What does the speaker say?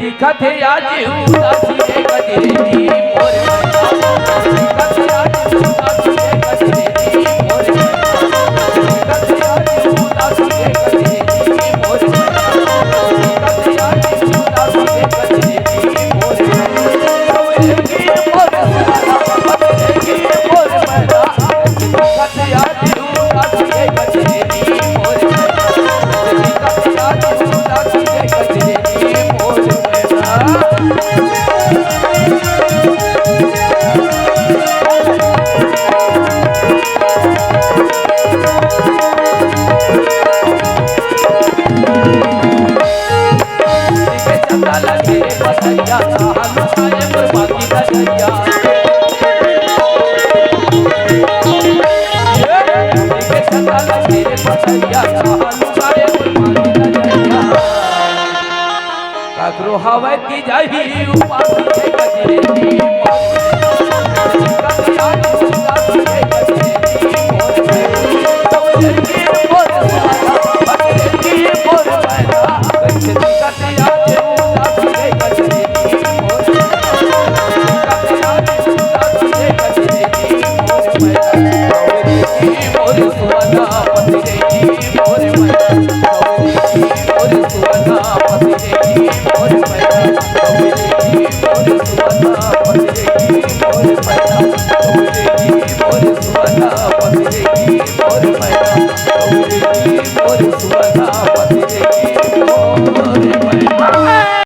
दिखत आज उदासी रे गजरेजी मोर दिखत आज उदासी रे गजरेजी मोर दिखत आज उदासी रे गजरेजी मोर दिखत आज उदासी रे गजरेजी मोर गजरेजी मोर गजरेजी मोर दिखत आज उदासी रे गजरेजी मोर दिखत आज उदासी रे गजरेजी मोर लगे बसैया हाल साए बर्बादी गजरिया के सदा लगे बसैया हाल साए बर्बादी गजरिया काकरो हवा की जाही उपासी के गजरेजी मोर